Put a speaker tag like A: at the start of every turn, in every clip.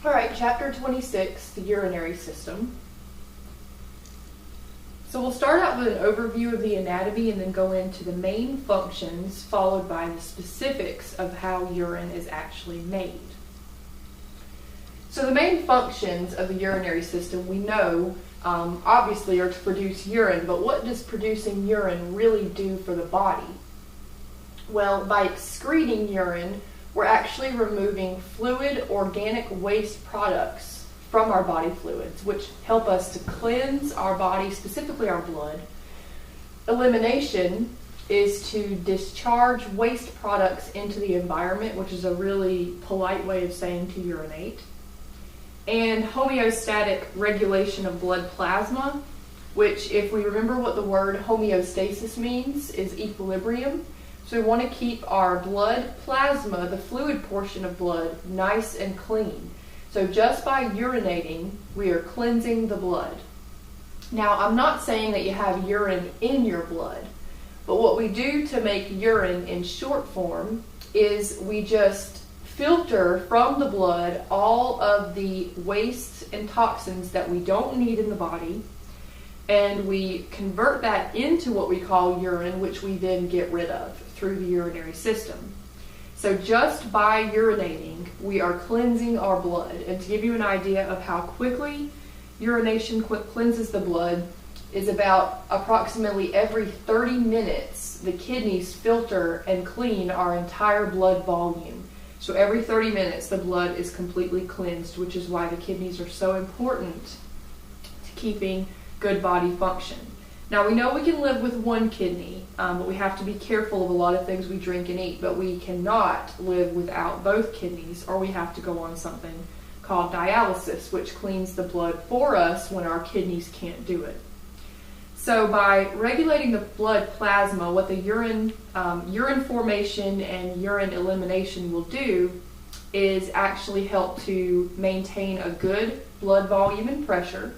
A: Alright, chapter 26, the urinary system. So we'll start out with an overview of the anatomy and then go into the main functions, followed by the specifics of how urine is actually made. So the main functions of the urinary system we know obviously are to produce urine, but what does producing urine really do for the body? Well, by excreting urine, we're actually removing fluid organic waste products from our body fluids, which help us to cleanse our body, specifically our blood. Elimination is to discharge waste products into the environment, which is a really polite way of saying to urinate. And homeostatic regulation of blood plasma, which, if we remember what the word homeostasis means, is equilibrium. So we want to keep our blood plasma, the fluid portion of blood, nice and clean. So just by urinating, we are cleansing the blood. Now, I'm not saying that you have urine in your blood, but what we do to make urine in short form is we just filter from the blood all of the wastes and toxins that we don't need in the body, and we convert that into what we call urine, which we then get rid of through the urinary system. So just by urinating, we are cleansing our blood. And to give you an idea of how quickly urination cleanses the blood, is about approximately every 30 minutes, the kidneys filter and clean our entire blood volume. So every 30 minutes, the blood is completely cleansed, which is why the kidneys are so important to keeping good body function. Now, we know we can live with one kidney, but we have to be careful of a lot of things we drink and eat, but we cannot live without both kidneys, or we have to go on something called dialysis, which cleans the blood for us when our kidneys can't do it. So by regulating the blood plasma, what the urine formation and urine elimination will do is actually help to maintain a good blood volume and pressure,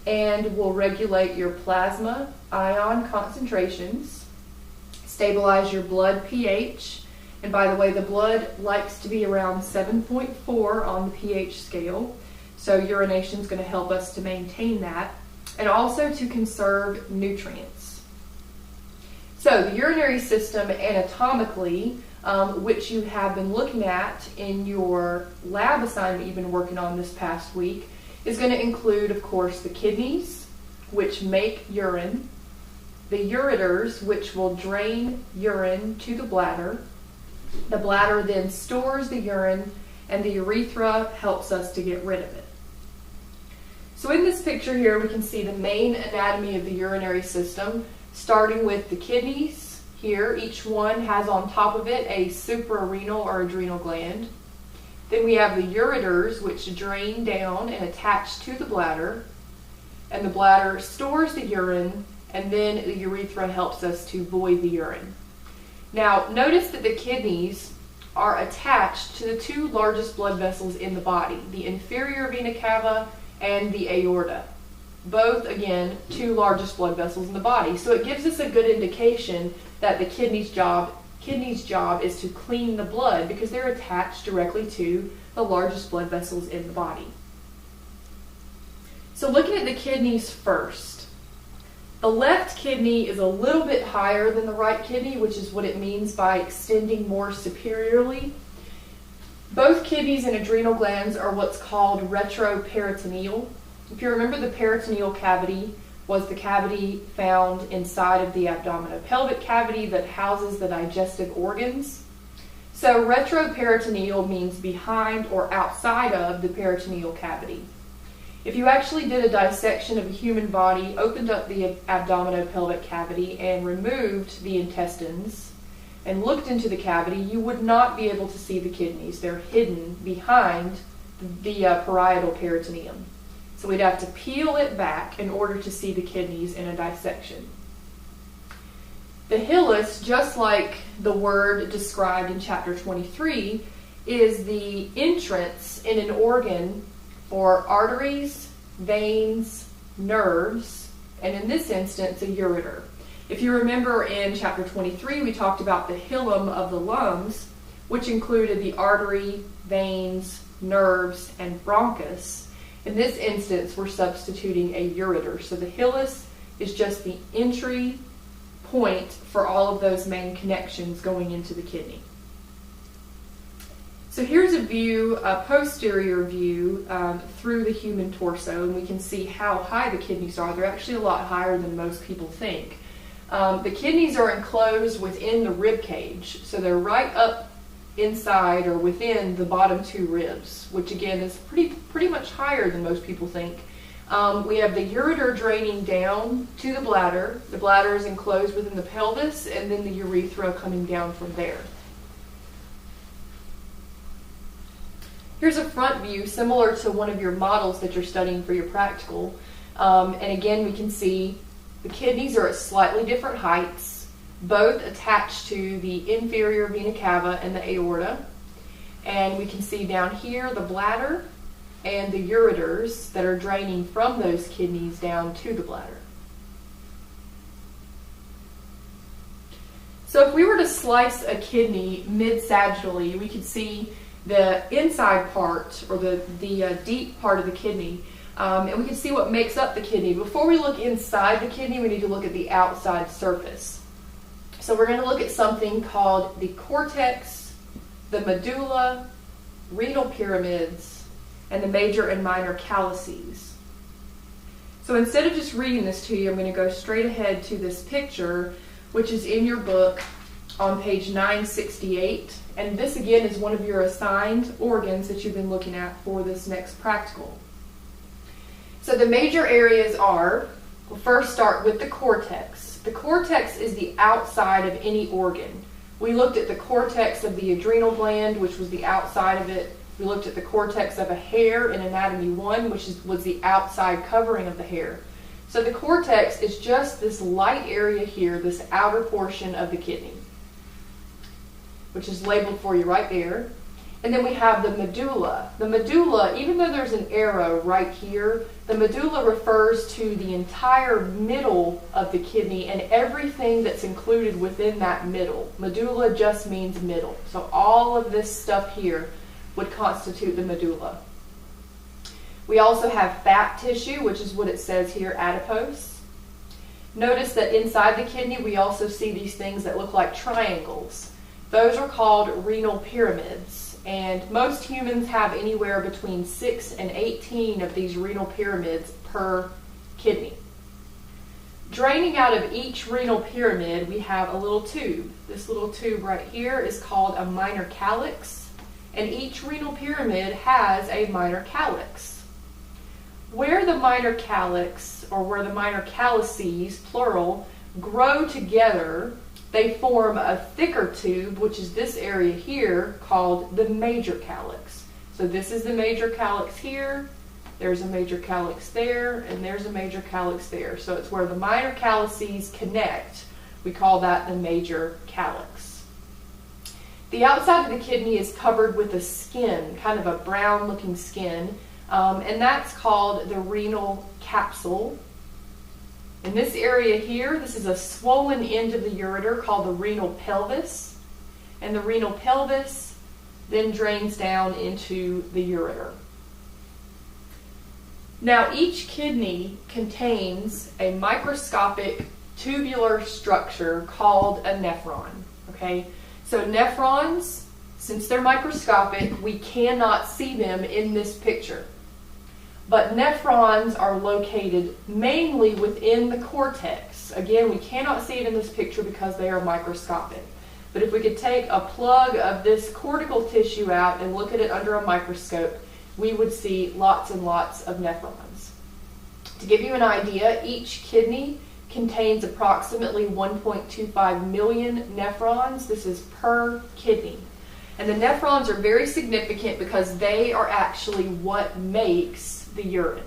A: and will regulate your plasma ion concentrations, stabilize your blood pH, and by the way, the blood likes to be around 7.4 on the pH scale, so urination is going to help us to maintain that, and also to conserve nutrients. So the urinary system anatomically, which you have been looking at in your lab assignment you've been working on this past week, is going to include, of course, the kidneys, which make urine, the ureters, which will drain urine to the bladder. The bladder then stores the urine, and the urethra helps us to get rid of it. So in this picture here, we can see the main anatomy of the urinary system, starting with the kidneys. Here, each one has on top of it a suprarenal or adrenal gland. Then we have the ureters, which drain down and attach to the bladder, and the bladder stores the urine, and then the urethra helps us to void the urine. Now, notice that the kidneys are attached to the two largest blood vessels in the body, the inferior vena cava and the aorta. Both, again, two largest blood vessels in the body. So it gives us a good indication that the kidney's job is to clean the blood because they're attached directly to the largest blood vessels in the body. So looking at the kidneys first, the left kidney is a little bit higher than the right kidney, which is what it means by extending more superiorly. Both kidneys and adrenal glands are what's called retroperitoneal. If you remember, the peritoneal cavity was the cavity found inside of the abdominopelvic cavity that houses the digestive organs. So retroperitoneal means behind or outside of the peritoneal cavity. If you actually did a dissection of a human body, opened up the abdominopelvic cavity and removed the intestines and looked into the cavity, you would not be able to see the kidneys. They're hidden behind the parietal peritoneum. So we'd have to peel it back in order to see the kidneys in a dissection. The hilus, just like the word described in chapter 23, is the entrance in an organ for arteries, veins, nerves, and in this instance, a ureter. If you remember in chapter 23, we talked about the hilum of the lungs, which included the artery, veins, nerves, and bronchus. In this instance, we're substituting a ureter. So the hilus is just the entry point for all of those main connections going into the kidney. So here's a view, a posterior view through the human torso, and we can see how high the kidneys are. They're actually a lot higher than most people think. The kidneys are enclosed within the rib cage, so they're right up inside or within the bottom two ribs, which again is pretty much higher than most people think. We have the ureter draining down to the bladder. The bladder is enclosed within the pelvis, and then the urethra coming down from there. Here's a front view similar to one of your models that you're studying for your practical. And again, we can see the kidneys are at slightly different heights, both attached to the inferior vena cava and the aorta. And we can see down here the bladder and the ureters that are draining from those kidneys down to the bladder. So if we were to slice a kidney mid-sagittally, we could see the inside part, or the deep part of the kidney, and we can see what makes up the kidney. Before we look inside the kidney, we need to look at the outside surface. So we're going to look at something called the cortex, the medulla, renal pyramids, and the major and minor calyces. So instead of just reading this to you, I'm going to go straight ahead to this picture, which is in your book on page 968. And this again is one of your assigned organs that you've been looking at for this next practical. So the major areas are, we'll first start with the cortex. The cortex is the outside of any organ. We looked at the cortex of the adrenal gland, which was the outside of it. We looked at the cortex of a hair in Anatomy 1, which was the outside covering of the hair. So the cortex is just this light area here, this outer portion of the kidney, which is labeled for you right there. And then we have the medulla. The medulla, even though there's an arrow right here, the medulla refers to the entire middle of the kidney and everything that's included within that middle. Medulla just means middle. So all of this stuff here would constitute the medulla. We also have fat tissue, which is what it says here, adipose. Notice that inside the kidney we also see these things that look like triangles. Those are called renal pyramids, and most humans have anywhere between 6 and 18 of these renal pyramids per kidney. Draining out of each renal pyramid, we have a little tube. This little tube right here is called a minor calyx, and each renal pyramid has a minor calyx. Where the minor calyx, or where the minor calyces, plural, grow together, they form a thicker tube, which is this area here, called the major calyx. So this is the major calyx here, there's a major calyx there, and there's a major calyx there. So it's where the minor calyces connect. We call that the major calyx. The outside of the kidney is covered with a skin, kind of a brown looking skin, and that's called the renal capsule. In this area here, this is a swollen end of the ureter called the renal pelvis, and the renal pelvis then drains down into the ureter. Now each kidney contains a microscopic tubular structure called a nephron. Okay, so nephrons, since they're microscopic, we cannot see them in this picture. But nephrons are located mainly within the cortex. Again, we cannot see it in this picture because they are microscopic. But if we could take a plug of this cortical tissue out and look at it under a microscope, we would see lots and lots of nephrons. To give you an idea, each kidney contains approximately 1.25 million nephrons. This is per kidney. And the nephrons are very significant because they are actually what makes the urine.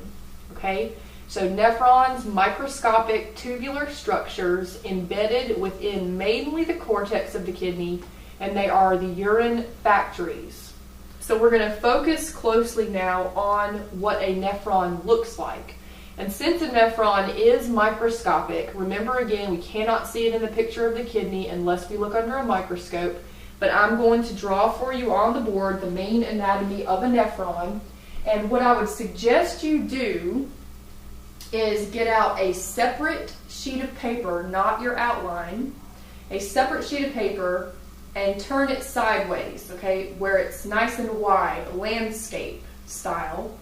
A: Okay? So nephrons, microscopic tubular structures embedded within mainly the cortex of the kidney, and they are the urine factories. So we're going to focus closely now on what a nephron looks like. And since a nephron is microscopic, remember again, we cannot see it in the picture of the kidney unless we look under a microscope, but I'm going to draw for you on the board the main anatomy of a nephron. And what I would suggest you do is get out a separate sheet of paper, not your outline, a separate sheet of paper, and turn it sideways, okay, where it's nice and wide, landscape style.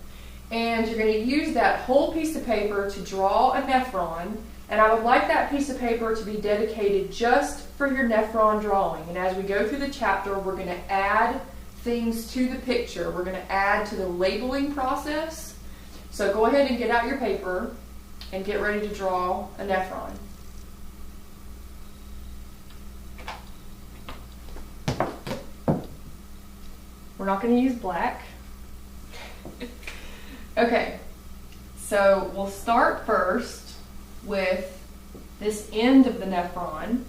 A: And you're going to use that whole piece of paper to draw a nephron, and I would like that piece of paper to be dedicated just for your nephron drawing. And as we go through the chapter, we're going to add things to the picture. We're going to add to the labeling process. So go ahead and get out your paper and get ready to draw a nephron. We're not going to use black. Okay, so we'll start first with this end of the nephron,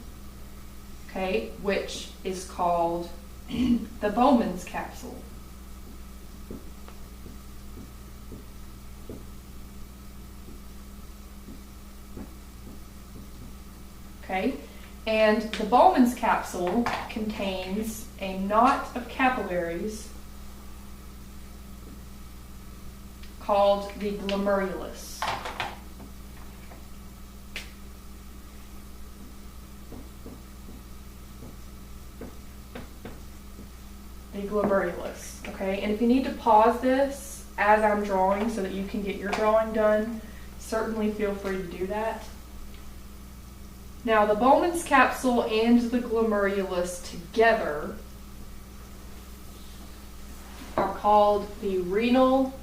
A: okay, which is called the Bowman's capsule. Okay, and the Bowman's capsule contains a knot of capillaries called the glomerulus. The glomerulus, okay? And if you need to pause this as I'm drawing so that you can get your drawing done, certainly feel free to do that. Now, the Bowman's capsule and the glomerulus together are called the renal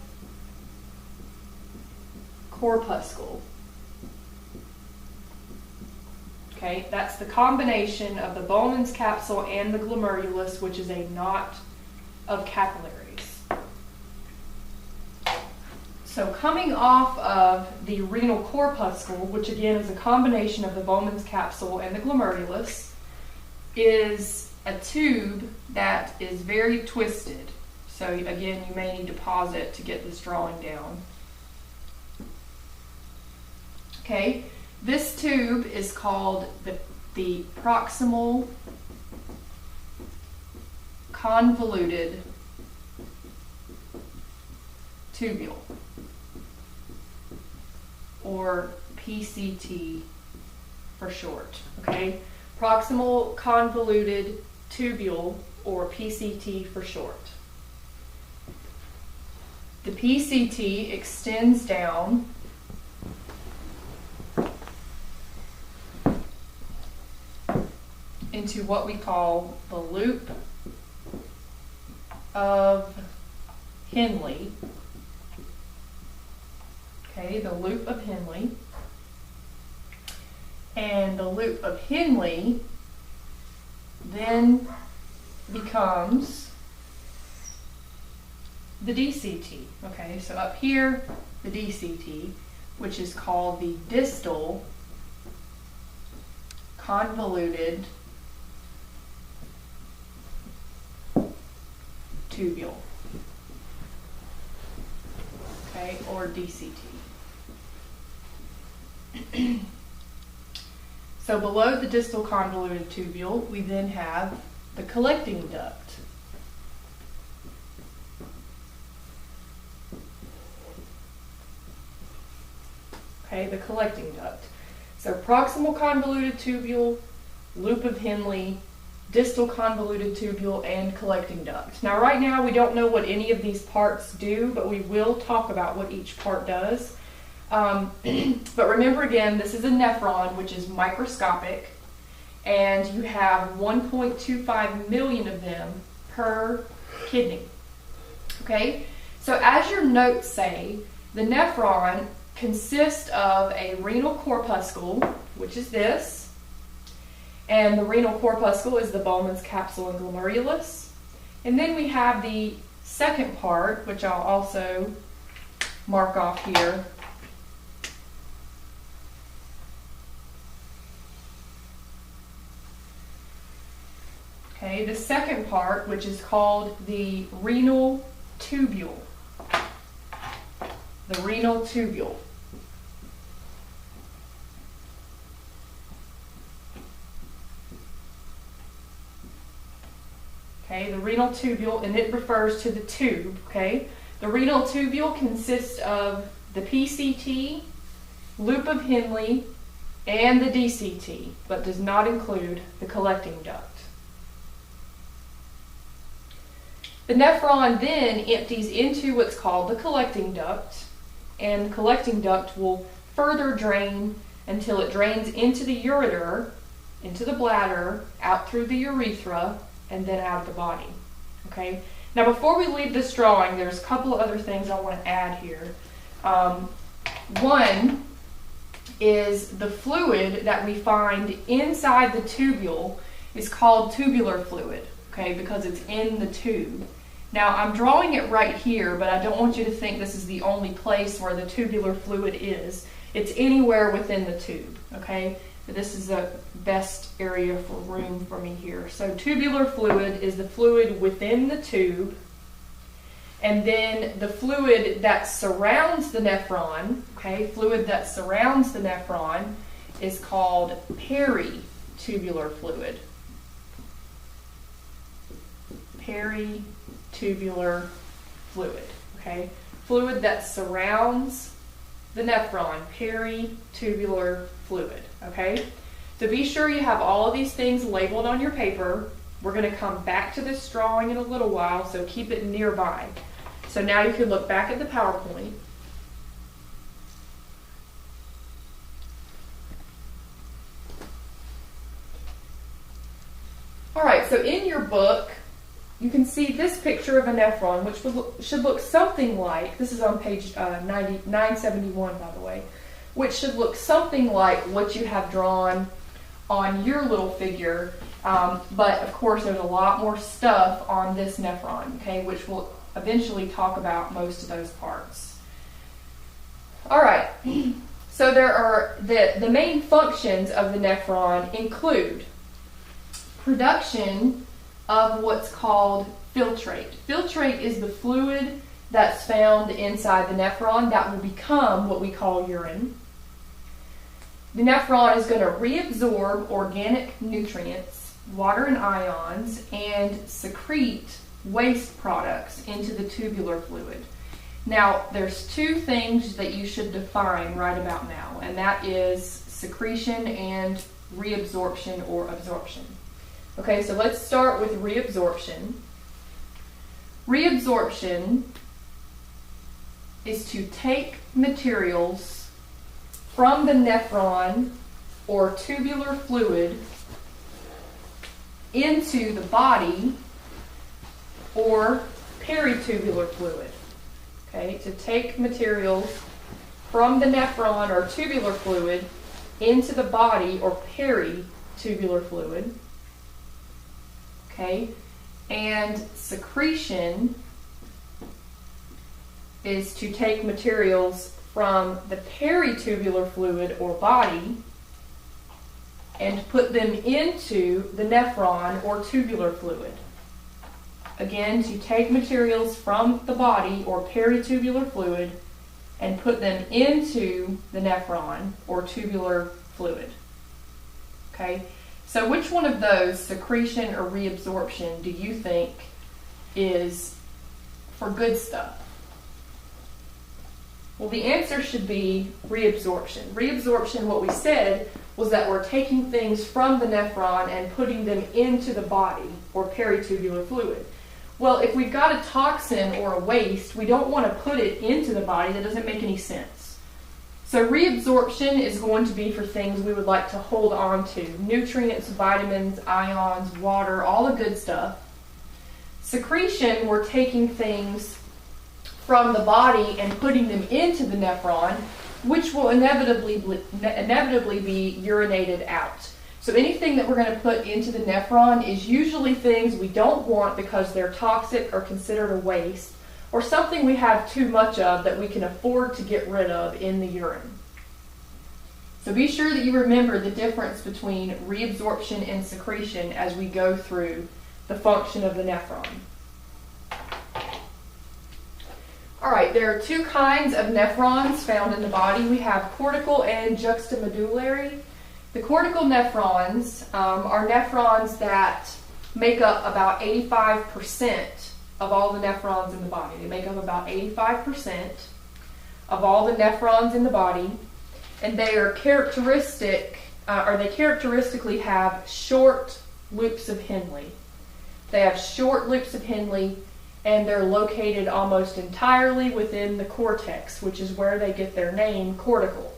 A: corpuscle. Okay, that's the combination of the Bowman's capsule and the glomerulus, which is a knot of capillaries. So coming off of the renal corpuscle, which again is a combination of the Bowman's capsule and the glomerulus, is a tube that is very twisted. So again, you may need to pause it to get this drawing down. Okay, this tube is called the proximal convoluted tubule, or PCT for short. Okay, proximal convoluted tubule, or PCT for short. The PCT extends down into what we call the loop of Henle. Okay, the loop of Henle. And the loop of Henle then becomes the DCT. Okay, so up here, the DCT, which is called the distal convoluted tubule, okay, or DCT. So below the distal convoluted tubule, we then have the collecting duct. Okay, the collecting duct. So proximal convoluted tubule, loop of Henle, distal convoluted tubule, and collecting duct. Now right now we don't know what any of these parts do, but we will talk about what each part does. But remember again, this is a nephron, which is microscopic, and you have 1.25 million of them per kidney. Okay, so as your notes say, the nephron consists of a renal corpuscle, which is this, and the renal corpuscle is the Bowman's capsule and glomerulus. And then we have the second part, which I'll also mark off here. Okay, the second part, which is called the renal tubule. The renal tubule. okay? The renal tubule, and it refers to the tube, okay? The renal tubule consists of the PCT, loop of Henle, and the DCT, but does not include the collecting duct. The nephron then empties into what's called the collecting duct, and the collecting duct will further drain until it drains into the ureter, into the bladder, out through the urethra, and then out of the body. Okay. Now, before we leave this drawing, there's a couple of other things I want to add here. One is the fluid that we find inside the tubule is called tubular fluid, okay, because it's in the tube. Now, I'm drawing it right here, but I don't want you to think this is the only place where the tubular fluid is. It's anywhere within the tube, okay? But this is the best area for room for me here. So tubular fluid is the fluid within the tube, and then the fluid that surrounds the nephron, okay, fluid that surrounds the nephron is called peritubular fluid. Peritubular fluid, okay? Fluid that surrounds the nephron, peritubular fluid, okay? So be sure you have all of these things labeled on your paper. We're going to come back to this drawing in a little while, so keep it nearby. So now you can look back at the PowerPoint. All right, so in your book, you can see this picture of a nephron, which should look something like, this is on page 971, by the way, which should look something like what you have drawn on your little figure, but of course there's a lot more stuff on this nephron, okay, which we'll eventually talk about most of those parts. All right, so there are the main functions of the nephron include production of what's called filtrate. Filtrate is the fluid that's found inside the nephron that will become what we call urine. The nephron is going to reabsorb organic nutrients, water and ions, and secrete waste products into the tubular fluid. Now, there's two things that you should define right about now, and that is secretion and reabsorption or absorption. Okay, so let's start with reabsorption. Reabsorption is to take materials from the nephron or tubular fluid into the body or peritubular fluid. Okay, to take materials from the nephron or tubular fluid into the body or peritubular fluid. Okay, and secretion is to take materials from the peritubular fluid or body and put them into the nephron or tubular fluid. Again, to take materials from the body or peritubular fluid and put them into the nephron or tubular fluid. Okay, so which one of those, secretion or reabsorption, do you think is for good stuff? Well, the answer should be reabsorption. Reabsorption, what we said, was that we're taking things from the nephron and putting them into the body or peritubular fluid. Well, if we've got a toxin or a waste, we don't want to put it into the body. That doesn't make any sense. So reabsorption is going to be for things we would like to hold on to. Nutrients, vitamins, ions, water, all the good stuff. Secretion, we're taking things from the body and putting them into the nephron, which will inevitably be urinated out. So anything that we're going to put into the nephron is usually things we don't want because they're toxic or considered a waste, or something we have too much of that we can afford to get rid of in the urine. So be sure that you remember the difference between reabsorption and secretion as we go through the function of the nephron. All right, there are two kinds of nephrons found in the body. We have cortical and juxtamedullary. The cortical nephrons are nephrons that make up about 85% of all the nephrons in the body. They make up about 85% of all the nephrons in the body, and they are they characteristically have short loops of Henle. They have short loops of Henle, and they're located almost entirely within the cortex, which is where they get their name, cortical.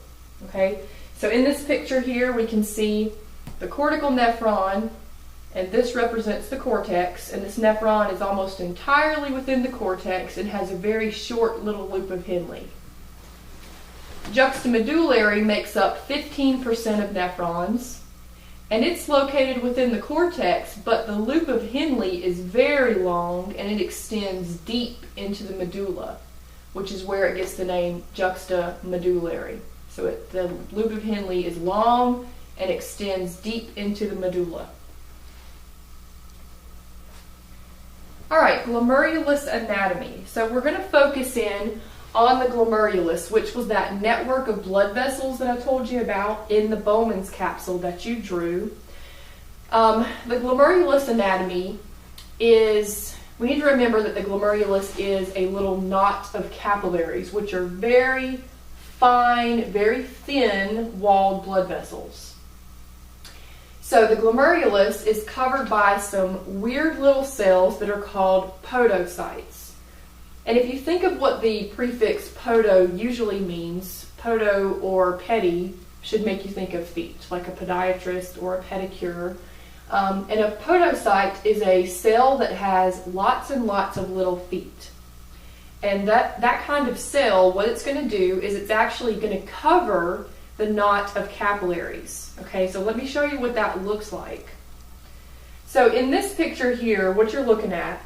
A: Okay, so in this picture here, we can see the cortical nephron, and this represents the cortex, and this nephron is almost entirely within the cortex and has a very short little loop of Henle. Juxtamedullary makes up 15% of nephrons, and it's located within the cortex, but the loop of Henle is very long and it extends deep into the medulla, which is where it gets the name juxtamedullary. So the loop of Henle is long and extends deep into the medulla. All right, glomerulus anatomy. So we're going to focus in on the glomerulus, which was that network of blood vessels that I told you about in the Bowman's capsule that you drew. The glomerulus anatomy is, we need to remember that the glomerulus is a little knot of capillaries, which are very fine, very thin-walled blood vessels. So the glomerulus is covered by some weird little cells that are called podocytes. And if you think of what the prefix podo usually means, podo or pedi should make you think of feet, like a podiatrist or a pedicure. And a podocyte is a cell that has lots and lots of little feet. And that kind of cell, what it's going to do is it's actually going to cover the knot of capillaries. Okay, so let me show you what that looks like. So in this picture here, what you're looking at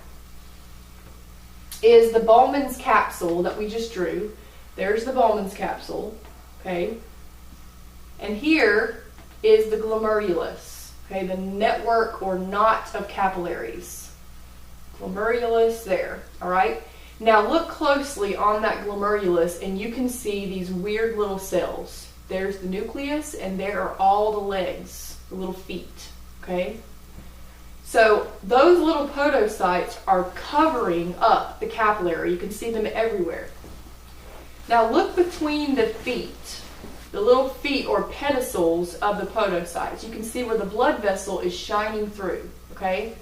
A: is the Bowman's capsule that we just drew. There's the Bowman's capsule, okay? And here is the glomerulus, okay, the network or knot of capillaries. Glomerulus there, all right? Now look closely on that glomerulus and you can see these weird little cells. There's the nucleus and there are all the legs, the little feet, okay? So those little podocytes are covering up the capillary. You can see them everywhere. Now look between the feet, the little feet or pedicels of the podocytes. You can see where the blood vessel is shining through, okay?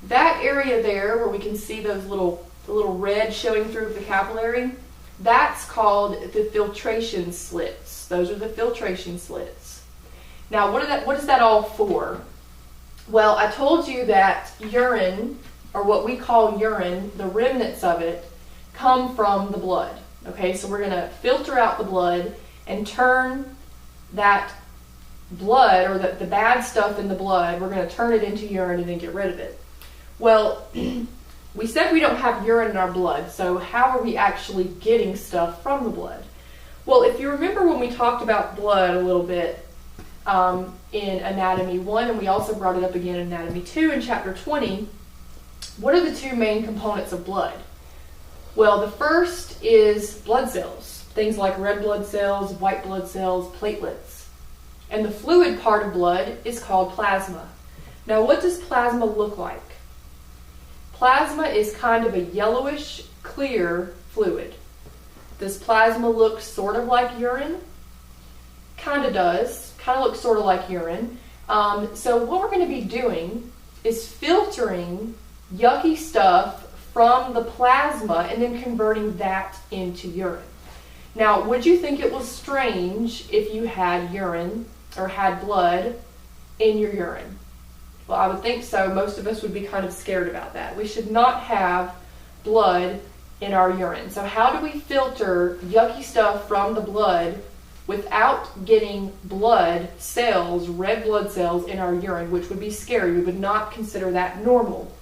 A: That area there where we can see those the little red showing through the capillary, that's called the filtration slits. Those are the filtration slits. Now what is that all for? Well, I told you that urine, or what we call urine, the remnants of it, come from the blood. Okay, so we're going to filter out the blood and turn that blood, or the bad stuff in the blood, we're going to turn it into urine and then get rid of it. Well, we said we don't have urine in our blood, so how are we actually getting stuff from the blood? Well, if you remember when we talked about blood a little bit, in Anatomy 1, and we also brought it up again in Anatomy 2 in Chapter 20, what are the two main components of blood? Well, the first is blood cells, things like red blood cells, white blood cells, platelets. And the fluid part of blood is called plasma. Now, what does plasma look like? Plasma is kind of a yellowish, clear fluid. Does plasma look sort of like urine? Kind of does. Kind of looks sort of like urine. So what we're going to be doing is filtering yucky stuff from the plasma and then converting that into urine. Now, would you think it was strange if you had urine or had blood in your urine? Well, I would think so. Most of us would be kind of scared about that. We should not have blood in our urine. So how do we filter yucky stuff from the blood without getting blood cells, red blood cells in our urine, which would be scary? We would not consider that normal.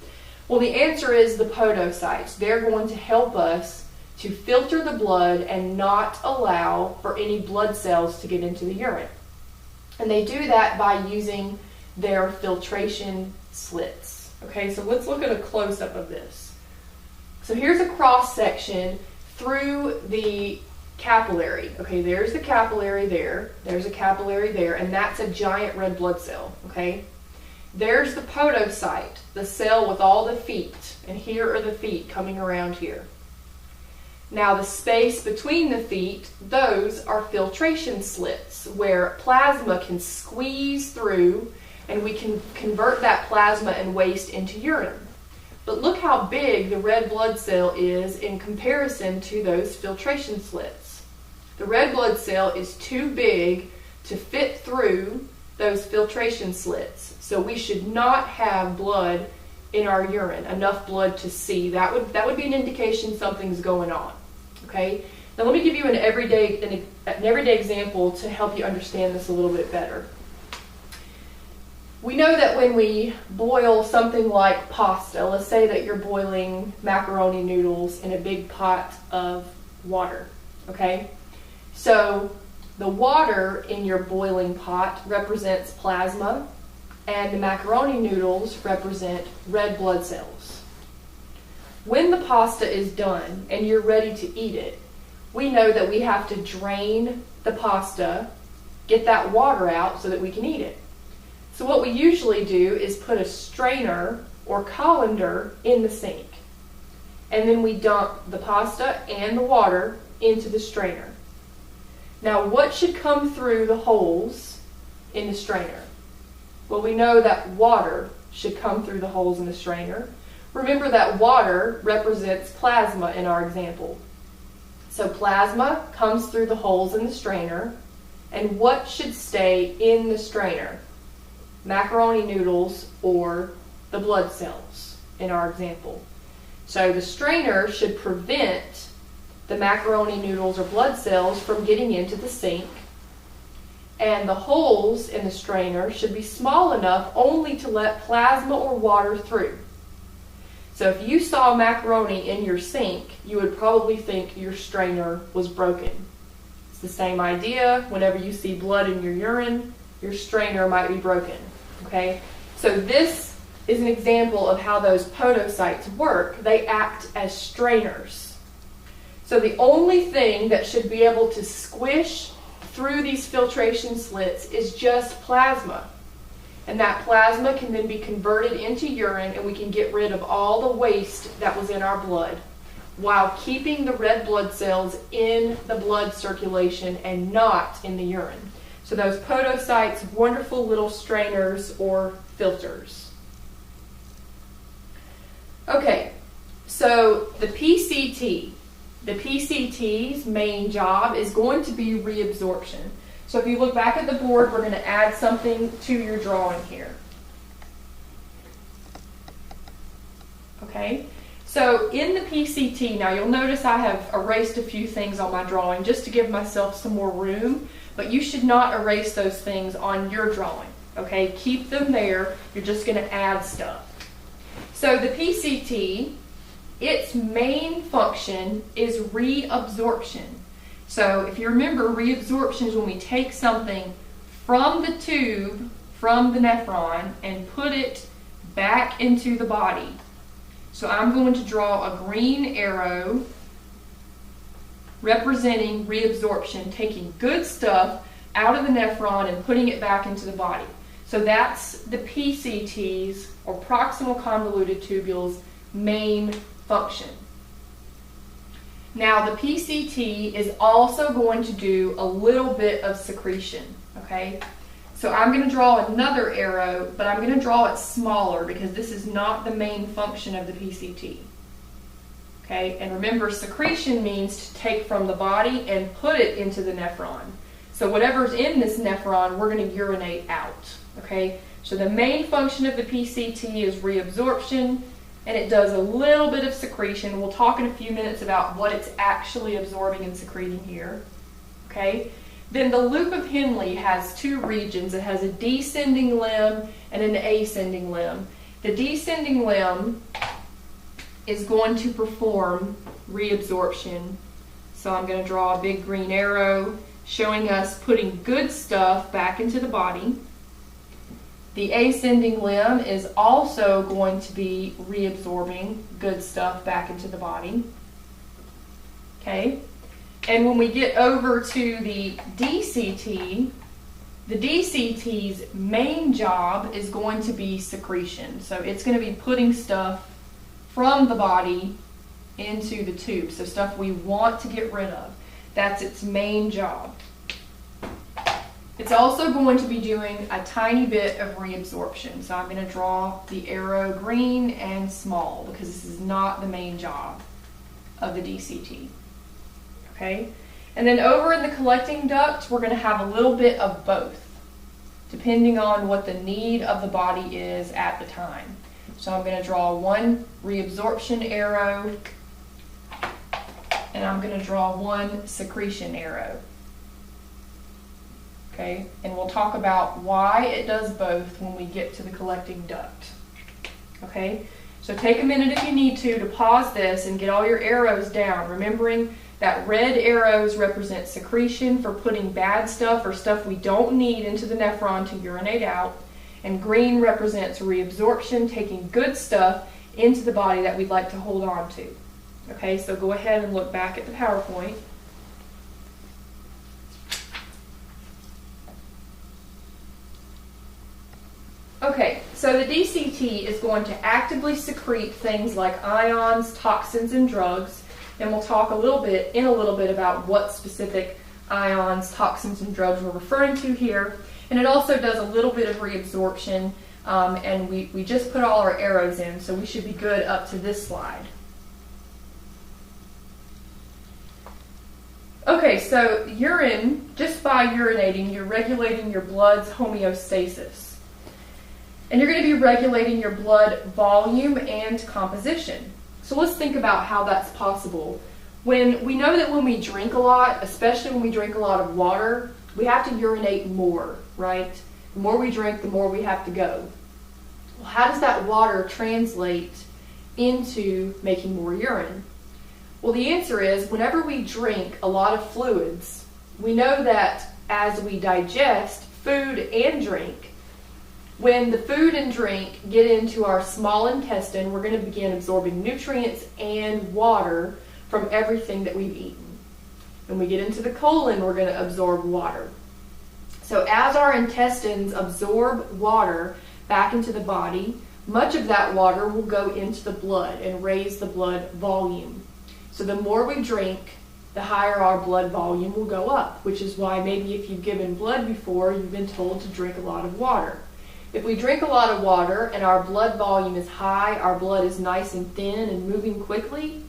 A: Well, the answer is the podocytes. They're going to help us to filter the blood and not allow for any blood cells to get into the urine. And they do that by using their filtration slits. Okay, so let's look at a close-up of this. So here's a cross section through the capillary. Okay, there's the capillary there, there's a capillary there, and that's a giant red blood cell. Okay, There's the podocyte, the cell with all the feet, and here are the feet coming around here. Now the space between the feet, those are filtration slits where plasma can squeeze through and we can convert that plasma and waste into urine. But look how big the red blood cell is in comparison to those filtration slits. The red blood cell is too big to fit through those filtration slits. So we should not have blood in our urine, enough blood to see. That would be an indication something's going on. Okay? Now let me give you an everyday example to help you understand this a little bit better. We know that when we boil something like pasta, let's say that you're boiling macaroni noodles in a big pot of water, okay? So the water in your boiling pot represents plasma, and the macaroni noodles represent red blood cells. When the pasta is done and you're ready to eat it, we know that we have to drain the pasta, get that water out so that we can eat it. So what we usually do is put a strainer or colander in the sink. And then we dump the pasta and the water into the strainer. Now what should come through the holes in the strainer? Well, we know that water should come through the holes in the strainer. Remember that water represents plasma in our example. So plasma comes through the holes in the strainer. And what should stay in the strainer? Macaroni noodles or the blood cells in our example. So the strainer should prevent the macaroni noodles or blood cells from getting into the sink, and the holes in the strainer should be small enough only to let plasma or water through. So if you saw macaroni in your sink, you would probably think your strainer was broken. It's the same idea. Whenever you see blood in your urine, your strainer might be broken. Okay? So this is an example of how those podocytes work. They act as strainers. So the only thing that should be able to squish through these filtration slits is just plasma. And that plasma can then be converted into urine, and we can get rid of all the waste that was in our blood while keeping the red blood cells in the blood circulation and not in the urine. So those podocytes, wonderful little strainers or filters. Okay, so the PCT's main job is going to be reabsorption. So if you look back at the board, we're going to add something to your drawing here. Okay, so in the PCT, now you'll notice I have erased a few things on my drawing just to give myself some more room, but you should not erase those things on your drawing. Okay, keep them there. You're just going to add stuff. So the PCT, its main function is reabsorption. So if you remember, reabsorption is when we take something from the tube, from the nephron, and put it back into the body. So I'm going to draw a green arrow representing reabsorption, taking good stuff out of the nephron and putting it back into the body. So that's the PCT's, or proximal convoluted tubules, main function. Now the PCT is also going to do a little bit of secretion, okay? So I'm going to draw another arrow, but I'm going to draw it smaller because this is not the main function of the PCT. Okay, and remember, secretion means to take from the body and put it into the nephron. So whatever's in this nephron, we're going to urinate out. Okay, so the main function of the PCT is reabsorption, and it does a little bit of secretion. We'll talk in a few minutes about what it's actually absorbing and secreting here. Okay, then the loop of Henle has two regions. It has a descending limb and an ascending limb. The descending limb is going to perform reabsorption. So I'm going to draw a big green arrow showing us putting good stuff back into the body. The ascending limb is also going to be reabsorbing good stuff back into the body. Okay, and when we get over to the DCT, The DCT's main job is going to be secretion. So it's going to be putting stuff from the body into the tube. So stuff we want to get rid of. That's its main job. It's also going to be doing a tiny bit of reabsorption. So I'm going to draw the arrow green and small because this is not the main job of the DCT. Okay? And then over in the collecting duct, we're going to have a little bit of both, depending on what the need of the body is at the time. So I'm going to draw one reabsorption arrow, and I'm going to draw one secretion arrow. Okay, and we'll talk about why it does both when we get to the collecting duct. Okay, so take a minute if you need to pause this and get all your arrows down, remembering that red arrows represent secretion for putting bad stuff or stuff we don't need into the nephron to urinate out, and green represents reabsorption, taking good stuff into the body that we'd like to hold on to. Okay, so go ahead and look back at the PowerPoint. Okay, so the DCT is going to actively secrete things like ions, toxins, and drugs, and we'll talk a little bit about what specific ions, toxins, and drugs we're referring to here. And it also does a little bit of reabsorption, and we just put all our arrows in, so we should be good up to this slide. Okay, so urine, just by urinating, you're regulating your blood's homeostasis. And you're going to be regulating your blood volume and composition. So let's think about how that's possible. When we know that when we drink a lot, especially when we drink a lot of water, we have to urinate more, right? The more we drink, the more we have to go. Well, how does that water translate into making more urine? Well, the answer is whenever we drink a lot of fluids, we know that as we digest food and drink, when the food and drink get into our small intestine, we're going to begin absorbing nutrients and water from everything that we've eaten. When we get into the colon, we're going to absorb water. So as our intestines absorb water back into the body, much of that water will go into the blood and raise the blood volume. So the more we drink, the higher our blood volume will go up, which is why maybe if you've given blood before, you've been told to drink a lot of water. If we drink a lot of water and our blood volume is high, our blood is nice and thin and moving quickly,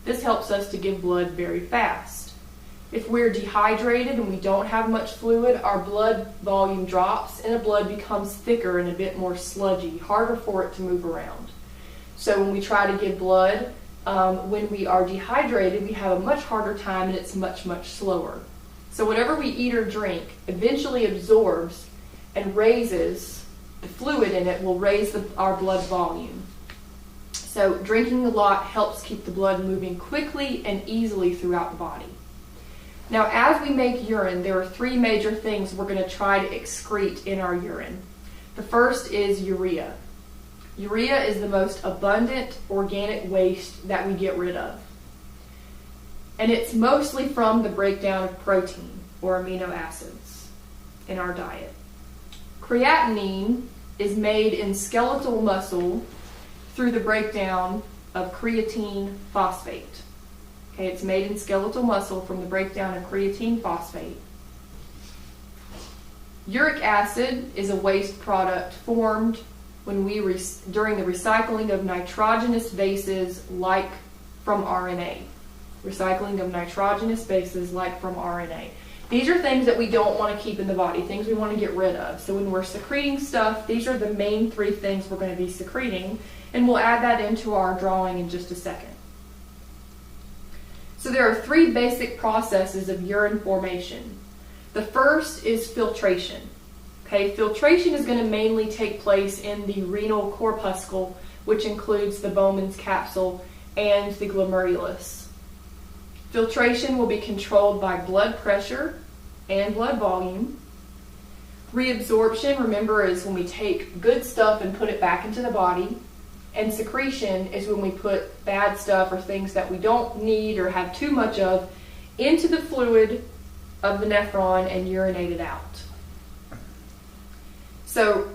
A: this helps us to give blood very fast. If we're dehydrated and we don't have much fluid, our blood volume drops and the blood becomes thicker and a bit more sludgy, harder for it to move around. So when we try to give blood, when we are dehydrated, we have a much harder time and it's much, much slower. So whatever we eat or drink eventually absorbs and raises the fluid in it, will raise our blood volume. So drinking a lot helps keep the blood moving quickly and easily throughout the body. Now, as we make urine, there are three major things we're going to try to excrete in our urine. The first is urea. Urea is the most abundant organic waste that we get rid of. And it's mostly from the breakdown of protein or amino acids in our diet. Creatinine is made in skeletal muscle through the breakdown of creatine phosphate. Okay, it's made in skeletal muscle from the breakdown of creatine phosphate. Uric acid is a waste product formed when during the recycling of nitrogenous bases like from RNA. Recycling of nitrogenous bases like from RNA. These are things that we don't want to keep in the body, things we want to get rid of. So when we're secreting stuff, these are the main three things we're going to be secreting, and we'll add that into our drawing in just a second. So there are three basic processes of urine formation. The first is filtration. Okay, filtration is going to mainly take place in the renal corpuscle, which includes the Bowman's capsule and the glomerulus. Filtration will be controlled by blood pressure and blood volume. Reabsorption, remember, is when we take good stuff and put it back into the body. And secretion is when we put bad stuff or things that we don't need or have too much of into the fluid of the nephron and urinate it out. So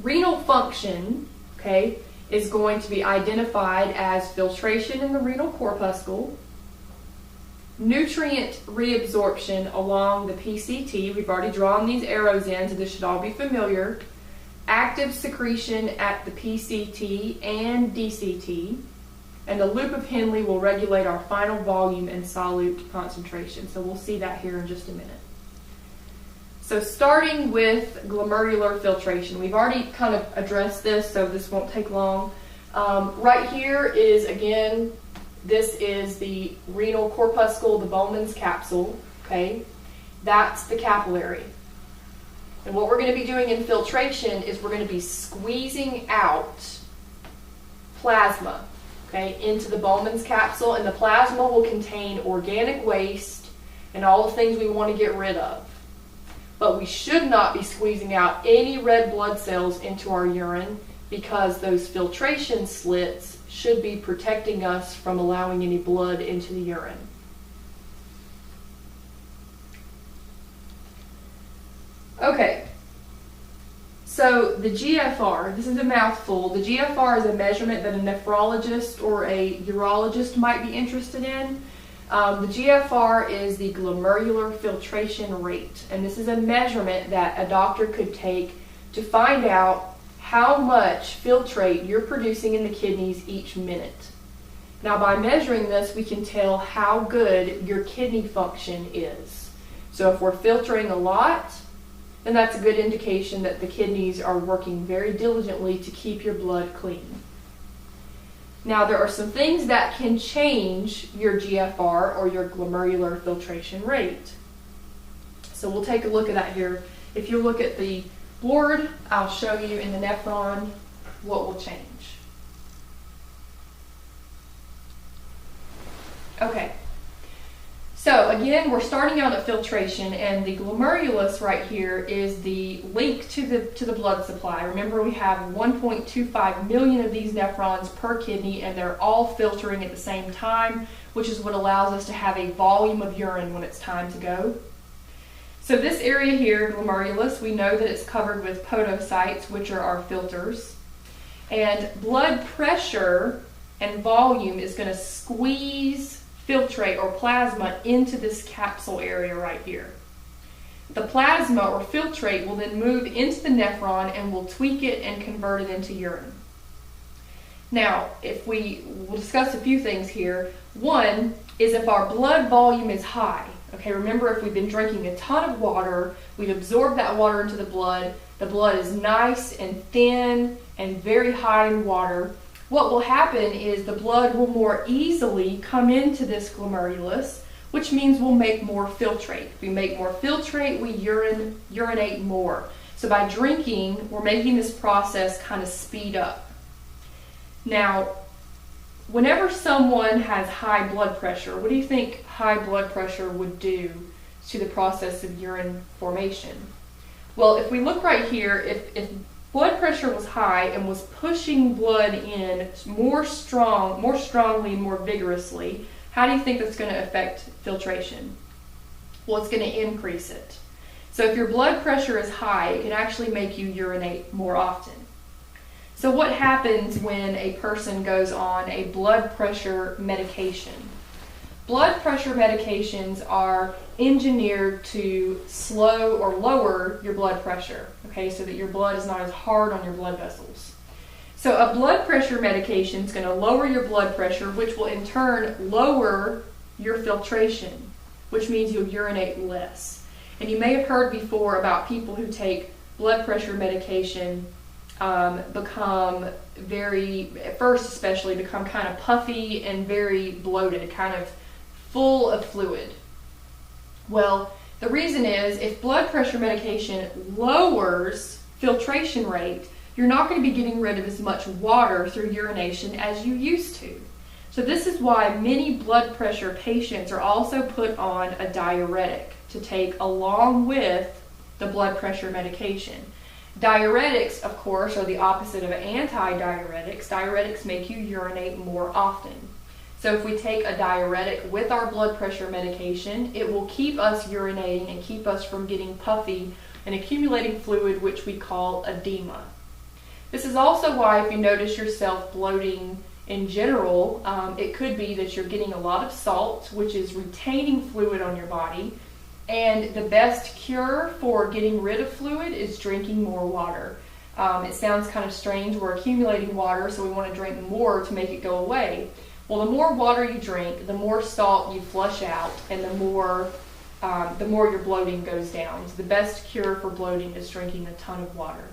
A: renal function, okay, is going to be identified as filtration in the renal corpuscle, nutrient reabsorption along the PCT. We've already drawn these arrows in, so this should all be familiar. Active secretion at the PCT and DCT. And the loop of Henle will regulate our final volume and solute concentration. So we'll see that here in just a minute. So starting with glomerular filtration, we've already kind of addressed this, so this won't take long. Right here is, again, this is the renal corpuscle, the Bowman's capsule, okay? That's the capillary. And what we're going to be doing in filtration is we're going to be squeezing out plasma, okay, into the Bowman's capsule, and the plasma will contain organic waste and all the things we want to get rid of. But we should not be squeezing out any red blood cells into our urine, because those filtration slits should be protecting us from allowing any blood into the urine. Okay, so the GFR, this is a mouthful. The GFR is a measurement that a nephrologist or a urologist might be interested in. The GFR is the glomerular filtration rate, and this is a measurement that a doctor could take to find out how much filtrate you're producing in the kidneys each minute. Now, by measuring this, we can tell how good your kidney function is. So if we're filtering a lot, then that's a good indication that the kidneys are working very diligently to keep your blood clean. Now, there are some things that can change your GFR, or your glomerular filtration rate. So we'll take a look at that here. If you look at the board, I'll show you in the nephron what will change. Okay, so again, we're starting out at filtration, and the glomerulus right here is the link to the blood supply. Remember, we have 1.25 million of these nephrons per kidney, and they're all filtering at the same time, which is what allows us to have a volume of urine when it's time to go. So this area here, glomerulus, we know that it's covered with podocytes, which are our filters. And blood pressure and volume is going to squeeze filtrate or plasma into this capsule area right here. The plasma or filtrate will then move into the nephron and will tweak it and convert it into urine. Now, we'll discuss a few things here. One is if our blood volume is high. Okay, remember, if we've been drinking a ton of water, we've absorbed that water into the blood is nice and thin and very high in water. What will happen is the blood will more easily come into this glomerulus, which means we'll make more filtrate. If we make more filtrate, we urinate more. So by drinking, we're making this process kind of speed up. Now, whenever someone has high blood pressure, what do you think high blood pressure would do to the process of urine formation? Well, if we look right here, if blood pressure was high and was pushing blood in more strongly, more vigorously, how do you think that's going to affect filtration? Well, it's going to increase it. So if your blood pressure is high, it can actually make you urinate more often. So what happens when a person goes on a blood pressure medication? Blood pressure medications are engineered to slow or lower your blood pressure, okay, so that your blood is not as hard on your blood vessels. So a blood pressure medication is going to lower your blood pressure, which will in turn lower your filtration, which means you'll urinate less. And you may have heard before about people who take blood pressure medication become at first especially, become kind of puffy and very bloated, kind of full of fluid. Well, the reason is if blood pressure medication lowers filtration rate, you're not going to be getting rid of as much water through urination as you used to. So this is why many blood pressure patients are also put on a diuretic to take along with the blood pressure medication. Diuretics, of course, are the opposite of anti-diuretics. Diuretics make you urinate more often. So if we take a diuretic with our blood pressure medication, it will keep us urinating and keep us from getting puffy an accumulating fluid which we call edema. This is also why if you notice yourself bloating in general, it could be that you're getting a lot of salt, which is retaining fluid on your body, and the best cure for getting rid of fluid is drinking more water. It sounds kind of strange, we're accumulating water, so we want to drink more to make it go away. Well, the more water you drink, the more salt you flush out, and the more your bloating goes down. So the best cure for bloating is drinking a ton of water.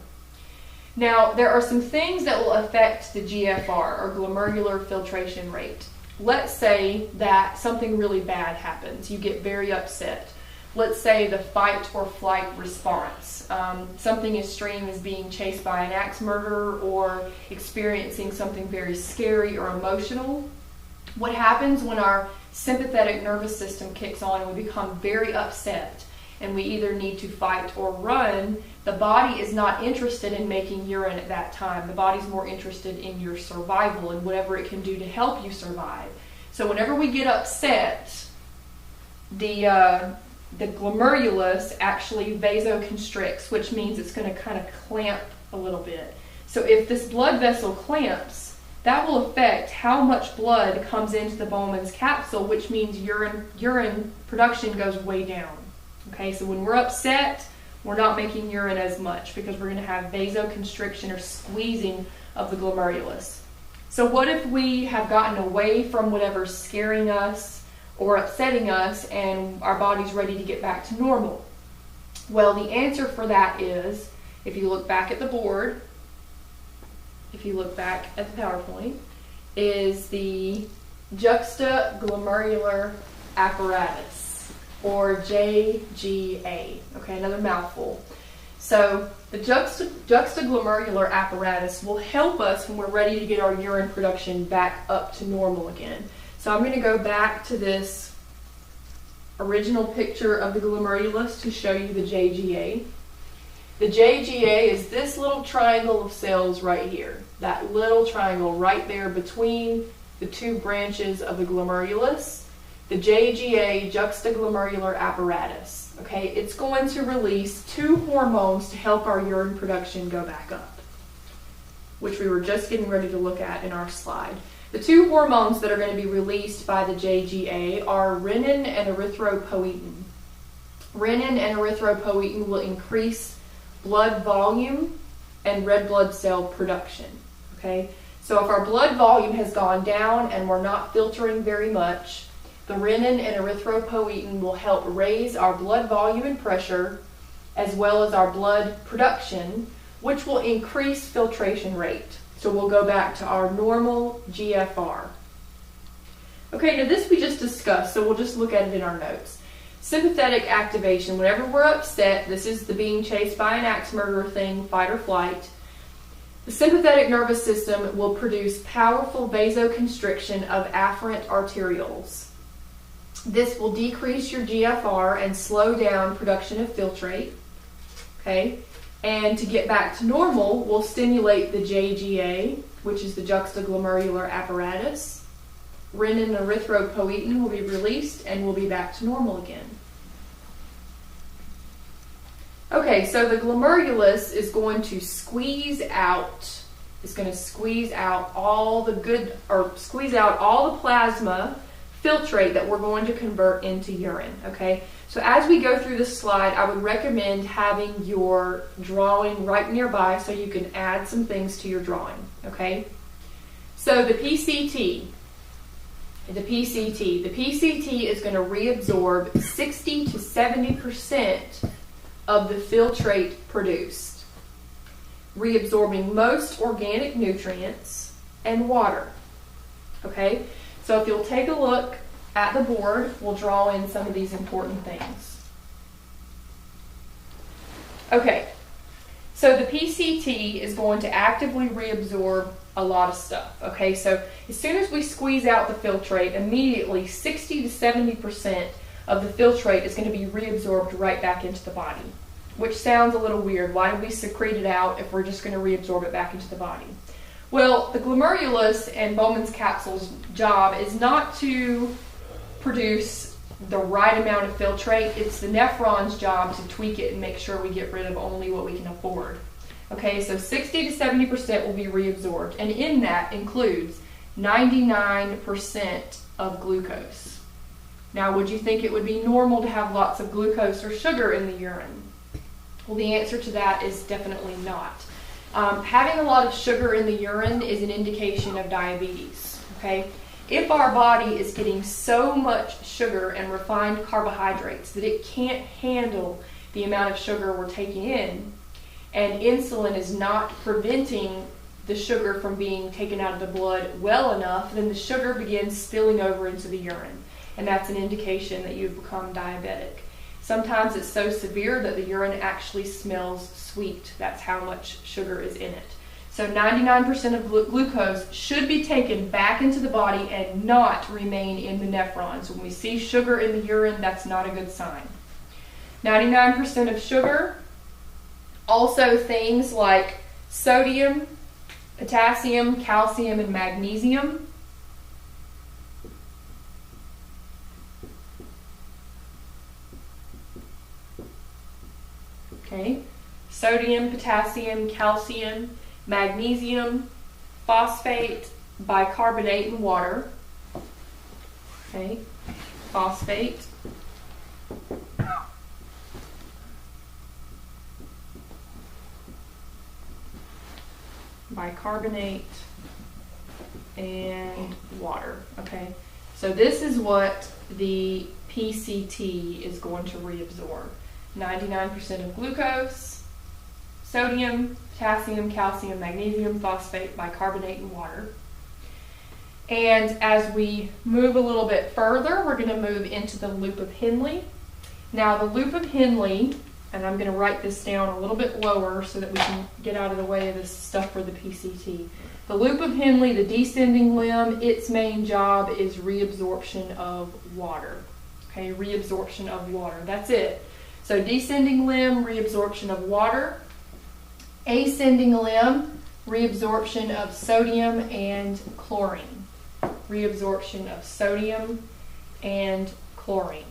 A: Now, there are some things that will affect the GFR, or glomerular filtration rate. Let's say that something really bad happens. You get very upset. Let's say the fight or flight response. Something extreme as being chased by an axe murderer or experiencing something very scary or emotional. What happens when our sympathetic nervous system kicks on and we become very upset and we either need to fight or run? The body is not interested in making urine at that time. The body's more interested in your survival and whatever it can do to help you survive. So whenever we get upset, the glomerulus actually vasoconstricts, which means it's going to kind of clamp a little bit. So if this blood vessel clamps, that will affect how much blood comes into the Bowman's capsule, which means urine production goes way down. Okay, so when we're upset, we're not making urine as much because we're going to have vasoconstriction or squeezing of the glomerulus. So what if we have gotten away from whatever's scaring us or upsetting us and our body's ready to get back to normal? Well, the answer for that is, if you look back at the board, if you look back at the PowerPoint, is the juxtaglomerular apparatus, or JGA. Okay, another mouthful. So the juxtaglomerular apparatus will help us when we're ready to get our urine production back up to normal again. So I'm going to go back to this original picture of the glomerulus to show you the JGA. The JGA is this little triangle of cells right here. That little triangle right there between the two branches of the glomerulus. The JGA, juxtaglomerular apparatus. Okay, it's going to release two hormones to help our urine production go back up, which we were just getting ready to look at in our slide. The two hormones that are going to be released by the JGA are renin and erythropoietin. Renin and erythropoietin will increase blood volume and red blood cell production. Okay, so if our blood volume has gone down and we're not filtering very much, the renin and erythropoietin will help raise our blood volume and pressure as well as our blood production, which will increase filtration rate. So we'll go back to our normal GFR. Okay, now this we just discussed, so we'll just look at it in our notes. Sympathetic activation, whenever we're upset, this is the being chased by an axe murderer thing, fight or flight. The sympathetic nervous system will produce powerful vasoconstriction of afferent arterioles. This will decrease your GFR and slow down production of filtrate. Okay, and to get back to normal, we'll stimulate the JGA, which is the juxtaglomerular apparatus. Renin and erythropoietin will be released and we'll be back to normal again. Okay, so the glomerulus is going to squeeze out all the plasma filtrate that we're going to convert into urine. Okay, so as we go through this slide, I would recommend having your drawing right nearby so you can add some things to your drawing. Okay, so the PCT is going to reabsorb 60 to 70% of the filtrate produced, reabsorbing most organic nutrients and water. Okay, so if you'll take a look at the board, we'll draw in some of these important things. Okay, so the PCT is going to actively reabsorb a lot of stuff. Okay, so as soon as we squeeze out the filtrate, immediately 60 to 70% of the filtrate is going to be reabsorbed right back into the body, which sounds a little weird. Why do we secrete it out if we're just going to reabsorb it back into the body? Well, the glomerulus and Bowman's capsule's job is not to produce the right amount of filtrate. It's the nephron's job to tweak it and make sure we get rid of only what we can afford. Okay, so 60 to 70% will be reabsorbed, and in that includes 99% of glucose. Now, would you think it would be normal to have lots of glucose or sugar in the urine? Well, the answer to that is definitely not. Having a lot of sugar in the urine is an indication of diabetes. Okay, if our body is getting so much sugar and refined carbohydrates that it can't handle the amount of sugar we're taking in, and insulin is not preventing the sugar from being taken out of the blood well enough, then the sugar begins spilling over into the urine, and that's an indication that you've become diabetic. Sometimes it's so severe that the urine actually smells sweet. That's how much sugar is in it. So 99% of glucose should be taken back into the body and not remain in the nephrons. When we see sugar in the urine, that's not a good sign. 99% of sugar, also things like sodium, potassium, calcium, and magnesium. Okay, sodium, potassium, calcium, magnesium, phosphate, bicarbonate, and water. Okay, phosphate, bicarbonate, and water. Okay, so this is what the PCT is going to reabsorb. 99% of glucose, sodium, potassium, calcium, magnesium, phosphate, bicarbonate, and water. And as we move a little bit further, we're going to move into the loop of Henle. Now the loop of Henle, and I'm going to write this down a little bit lower so that we can get out of the way of this stuff for the PCT. The loop of Henle, the descending limb, its main job is reabsorption of water. Okay, reabsorption of water. That's it. So descending limb, reabsorption of water. Ascending limb, reabsorption of sodium and chlorine. Reabsorption of sodium and chlorine.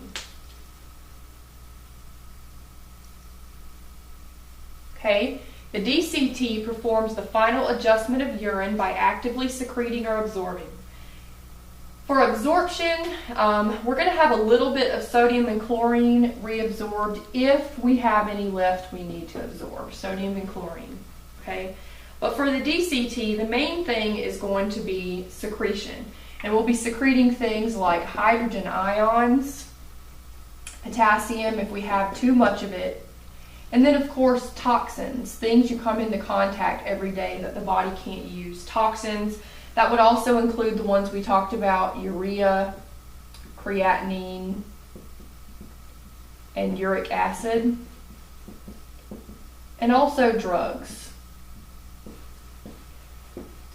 A: Okay, the DCT performs the final adjustment of urine by actively secreting or absorbing. For absorption, we're going to have a little bit of sodium and chlorine reabsorbed if we have any left we need to absorb, sodium and chlorine. Okay, but for the DCT, the main thing is going to be secretion. And we'll be secreting things like hydrogen ions, potassium if we have too much of it, and then of course toxins, things you come into contact every day that the body can't use. Toxins, that would also include the ones we talked about, urea, creatinine, and uric acid, and also drugs.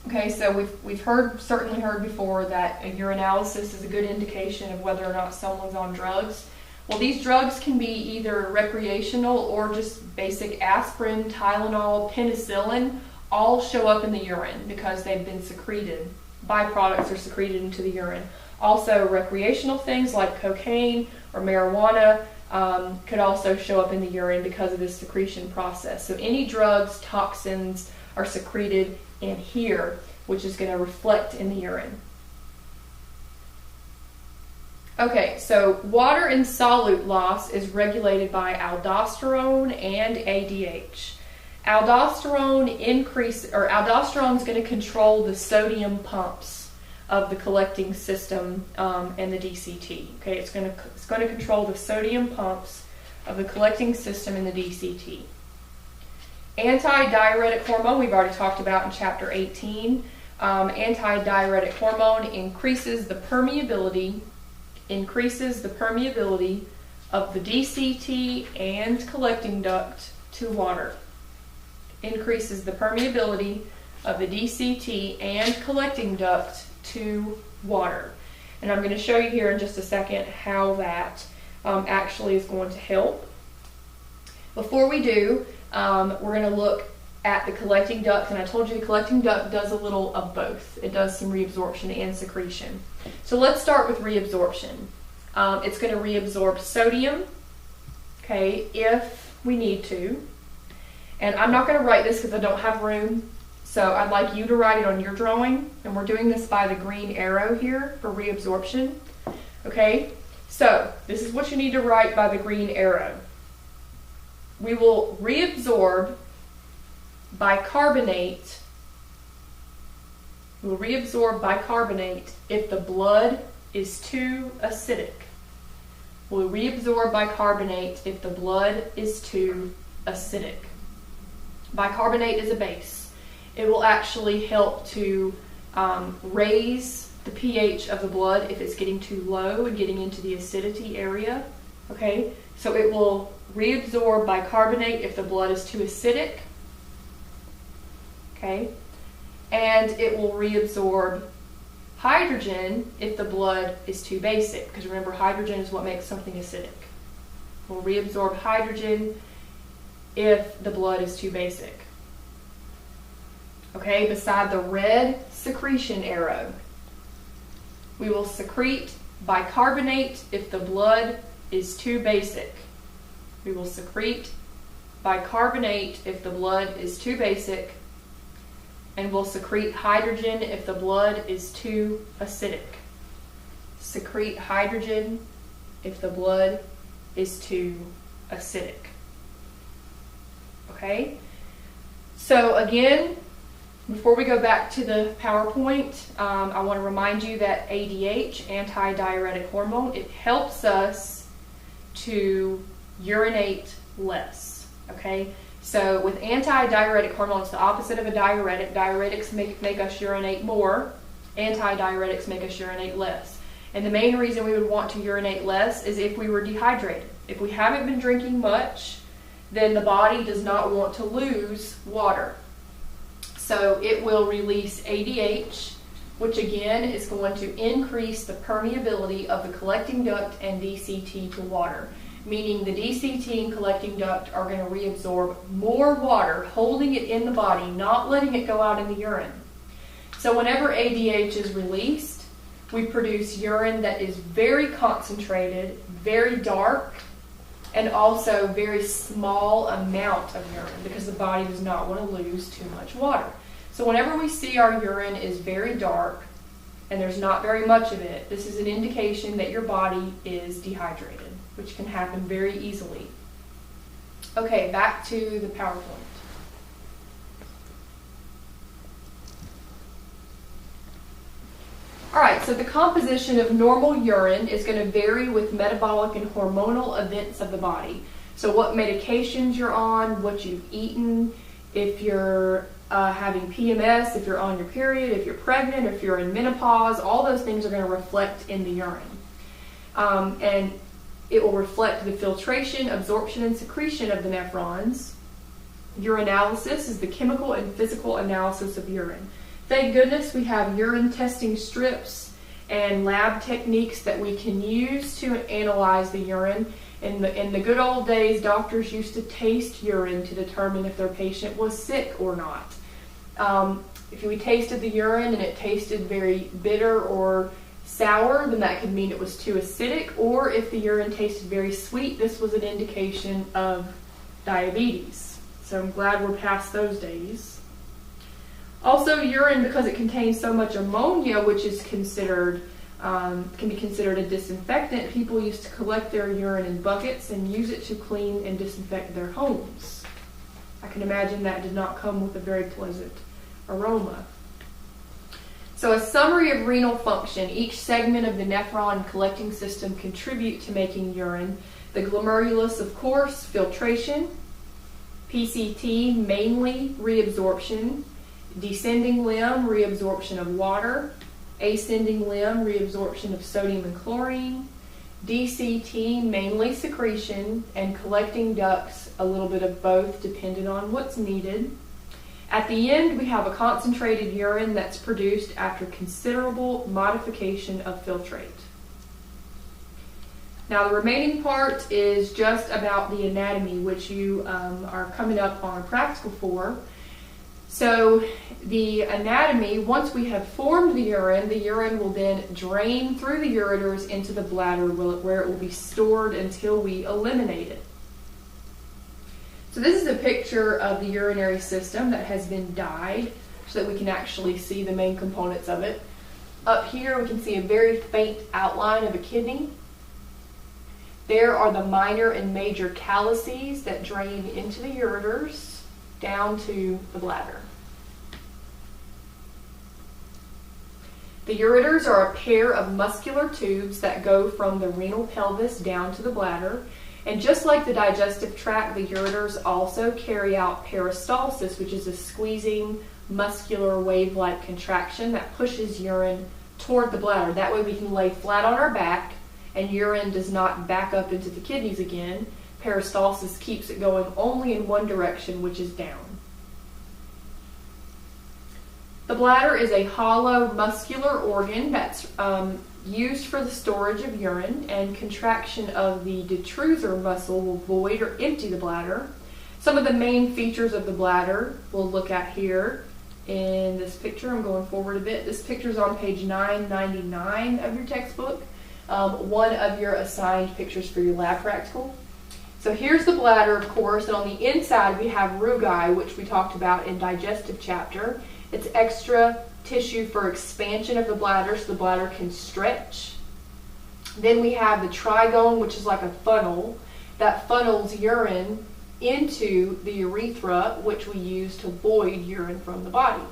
A: Okay, so we've certainly heard before that a urinalysis is a good indication of whether or not someone's on drugs. Well, these drugs can be either recreational or just basic aspirin, Tylenol, penicillin, all show up in the urine because they've been secreted. Byproducts are secreted into the urine. Also, recreational things like cocaine or marijuana could also show up in the urine because of this secretion process. So any drugs, toxins are secreted in here, which is going to reflect in the urine. Okay, so water and solute loss is regulated by aldosterone and ADH. Aldosterone is going to control the sodium pumps of the collecting system and the DCT. Okay, it's going to control the sodium pumps of the collecting system in the DCT. Antidiuretic hormone we've already talked about in chapter 18. Antidiuretic hormone increases the permeability of the DCT and collecting duct to water. Increases the permeability of the DCT and collecting duct to water. And I'm going to show you here in just a second how that actually is going to help. Before we do, we're going to look at the collecting duct, and I told you the collecting duct does a little of both. It does some reabsorption and secretion. So let's start with reabsorption. It's going to reabsorb sodium, okay, if we need to. And I'm not going to write this because I don't have room, so I'd like you to write it on your drawing. And we're doing this by the green arrow here for reabsorption, okay? So this is what you need to write by the green arrow. We will reabsorb bicarbonate. We will reabsorb bicarbonate if the blood is too acidic. We'll reabsorb bicarbonate if the blood is too acidic. Bicarbonate is a base. It will actually help to raise the pH of the blood if it's getting too low and getting into the acidity area. Okay, so it will reabsorb bicarbonate if the blood is too acidic. Okay, and it will reabsorb hydrogen if the blood is too basic, because remember, hydrogen is what makes something acidic. We'll reabsorb hydrogen if the blood is too basic. Okay, beside the red secretion arrow, we will secrete bicarbonate if the blood is too basic. We will secrete bicarbonate if the blood is too basic, and we'll secrete hydrogen if the blood is too acidic. Secrete hydrogen if the blood is too acidic. Okay? So again, before we go back to the PowerPoint, I want to remind you that ADH, anti-diuretic hormone, it helps us to urinate less. Okay? So with anti-diuretic hormone, it's the opposite of a diuretic. Diuretics make us urinate more. Anti-diuretics make us urinate less. And the main reason we would want to urinate less is if we were dehydrated. If we haven't been drinking much, then the body does not want to lose water. So it will release ADH, which again is going to increase the permeability of the collecting duct and DCT to water. Meaning the DCT and collecting duct are going to reabsorb more water, holding it in the body, not letting it go out in the urine. So whenever ADH is released, we produce urine that is very concentrated, very dark, and also very small amount of urine because the body does not want to lose too much water. So whenever we see our urine is very dark and there's not very much of it, this is an indication that your body is dehydrated, which can happen very easily. Okay, back to the PowerPoint. Alright, so the composition of normal urine is going to vary with metabolic and hormonal events of the body. So what medications you're on, what you've eaten, if you're having PMS, if you're on your period, if you're pregnant, if you're in menopause, all those things are going to reflect in the urine. And it will reflect the filtration, absorption, and secretion of the nephrons. Urinalysis is the chemical and physical analysis of urine. Thank goodness we have urine testing strips and lab techniques that we can use to analyze the urine. In the good old days, doctors used to taste urine to determine if their patient was sick or not. If we tasted the urine and it tasted very bitter or sour, then that could mean it was too acidic, or if the urine tasted very sweet, this was an indication of diabetes. So I'm glad we're past those days. Also, urine, because it contains so much ammonia, which is considered can be considered a disinfectant, people used to collect their urine in buckets and use it to clean and disinfect their homes. I can imagine that did not come with a very pleasant aroma. So a summary of renal function. Each segment of the nephron collecting system contribute to making urine. The glomerulus, of course, filtration. PCT, mainly reabsorption. Descending limb, reabsorption of water. Ascending limb, reabsorption of sodium and chlorine. DCT, mainly secretion, and collecting ducts, a little bit of both, depending on what's needed. At the end, we have a concentrated urine that's produced after considerable modification of filtrate. Now, the remaining part is just about the anatomy, which you are coming up on practical for. So the anatomy, once we have formed the urine will then drain through the ureters into the bladder where it will be stored until we eliminate it. So this is a picture of the urinary system that has been dyed so that we can actually see the main components of it. Up here we can see a very faint outline of a kidney. There are the minor and major calyces that drain into the ureters down to the bladder. The ureters are a pair of muscular tubes that go from the renal pelvis down to the bladder. And just like the digestive tract, the ureters also carry out peristalsis, which is a squeezing, muscular wave-like contraction that pushes urine toward the bladder. That way we can lay flat on our back and urine does not back up into the kidneys again. Peristalsis keeps it going only in one direction, which is down. The bladder is a hollow muscular organ that's used for the storage of urine, and contraction of the detrusor muscle will void or empty the bladder. Some of the main features of the bladder we'll look at here in this picture. I'm going forward a bit. This picture is on page 999 of your textbook, one of your assigned pictures for your lab practical. So here's the bladder, of course, and on the inside we have rugae, which we talked about in digestive chapter. It's extra tissue for expansion of the bladder so the bladder can stretch. Then we have the trigone, which is like a funnel that funnels urine into the urethra, which we use to void urine from the body.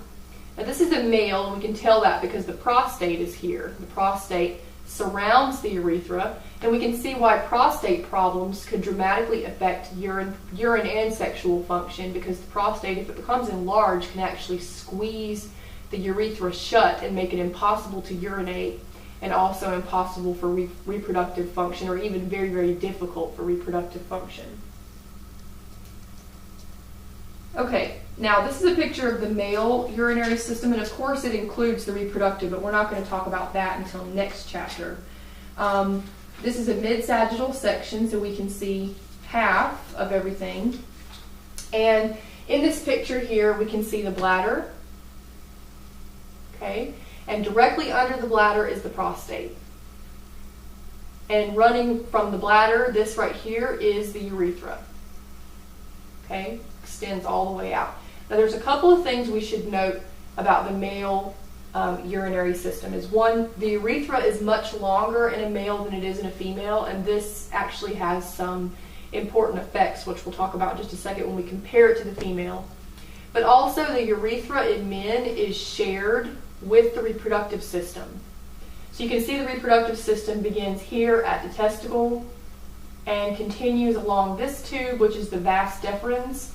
A: Now this is a male, and we can tell that because the prostate is here. The prostate surrounds the urethra, and we can see why prostate problems could dramatically affect urine and sexual function, because the prostate, if it becomes enlarged, can actually squeeze the urethra shut and make it impossible to urinate, and also impossible for reproductive function, or even very, very difficult for reproductive function. Okay, now this is a picture of the male urinary system, and of course it includes the reproductive, but we're not going to talk about that until next chapter. This is a mid-sagittal section, so we can see half of everything. And in this picture here, we can see the bladder. Okay, and directly under the bladder is the prostate. And running from the bladder, this right here is the urethra. Okay, extends all the way out. Now there's a couple of things we should note about the male urinary system. Is one, the urethra is much longer in a male than it is in a female, and this actually has some important effects, which we'll talk about in just a second when we compare it to the female. But also the urethra in men is shared with the reproductive system. So you can see the reproductive system begins here at the testicle and continues along this tube, which is the vas deferens,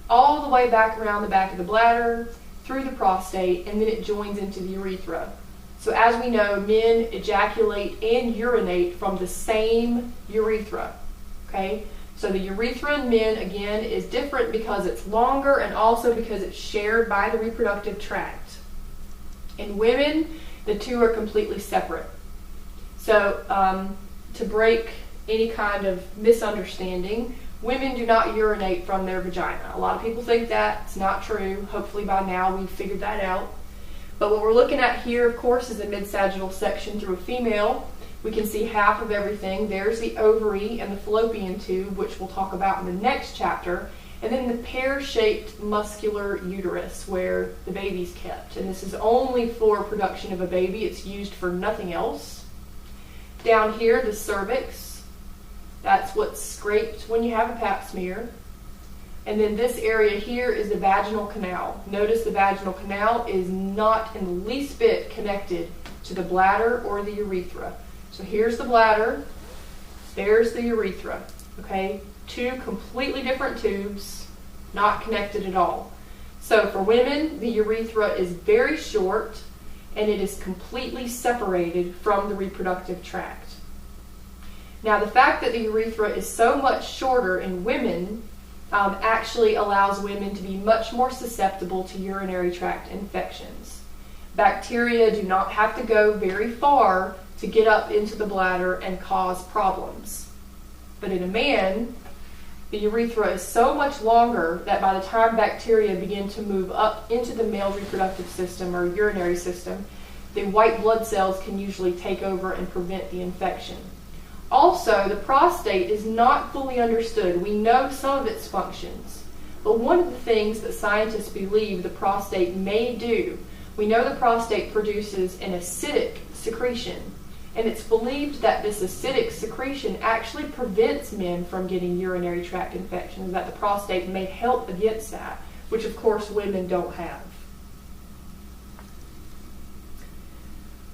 A: all the way back around the back of the bladder, through the prostate, and then it joins into the urethra. So as we know, men ejaculate and urinate from the same urethra. Okay? So the urethra in men, again, is different because it's longer and also because it's shared by the reproductive tract. In women, the two are completely separate. So to break any kind of misunderstanding, women do not urinate from their vagina. A lot of people think that. It's not true. Hopefully by now we've figured that out. But what we're looking at here, of course, is a mid-sagittal section through a female. We can see half of everything. There's the ovary and the fallopian tube, which we'll talk about in the next chapter. And then the pear-shaped muscular uterus where the baby's kept. And this is only for production of a baby. It's used for nothing else. Down here, the cervix. That's what's scraped when you have a pap smear. And then this area here is the vaginal canal. Notice the vaginal canal is not in the least bit connected to the bladder or the urethra. So here's the bladder, there's the urethra. Okay, two completely different tubes, not connected at all. So for women, the urethra is very short and it is completely separated from the reproductive tract. Now the fact that the urethra is so much shorter in women actually allows women to be much more susceptible to urinary tract infections. Bacteria do not have to go very far to get up into the bladder and cause problems. But in a man, the urethra is so much longer that by the time bacteria begin to move up into the male reproductive system or urinary system, the white blood cells can usually take over and prevent the infection. Also, the prostate is not fully understood. We know some of its functions, but one of the things that scientists believe the prostate may do, we know the prostate produces an acidic secretion, and it's believed that this acidic secretion actually prevents men from getting urinary tract infections, that the prostate may help against that, which of course women don't have.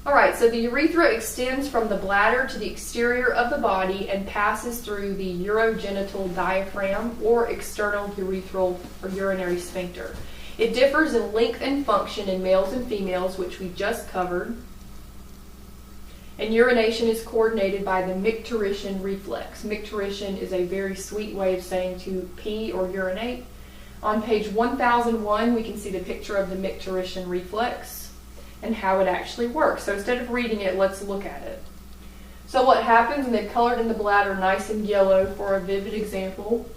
A: Alright, so the urethra extends from the bladder to the exterior of the body and passes through the urogenital diaphragm or external urethral or urinary sphincter. It differs in length and function in males and females, which we just covered. And urination is coordinated by the micturition reflex. Micturition is a very sweet way of saying to pee or urinate. On page 1001, we can see the picture of the micturition reflex and how it actually works. So instead of reading it, let's look at it. So what happens, and they've colored in the bladder nice and yellow for a vivid example.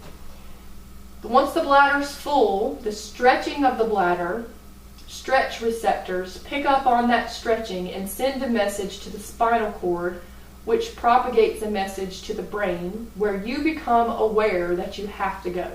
A: Once the bladder's full, the stretching of the bladder, stretch receptors pick up on that stretching and send a message to the spinal cord, which propagates a message to the brain, where you become aware that you have to go.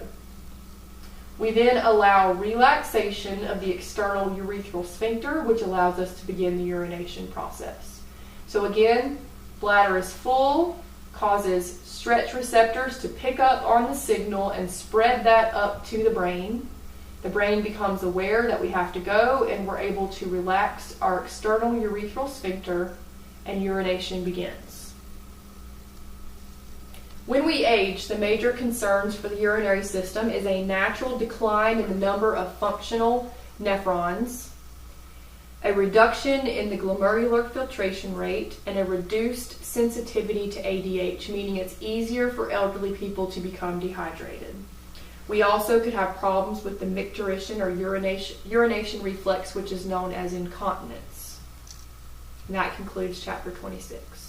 A: We then allow relaxation of the external urethral sphincter, which allows us to begin the urination process. So again, bladder is full, causes stretch receptors to pick up on the signal and spread that up to the brain. The brain becomes aware that we have to go, and we're able to relax our external urethral sphincter, and urination begins. When we age, the major concerns for the urinary system is a natural decline in the number of functional nephrons, a reduction in the glomerular filtration rate, and a reduced sensitivity to ADH, meaning it's easier for elderly people to become dehydrated. We also could have problems with the micturition or urination reflex, which is known as incontinence. And that concludes chapter 26.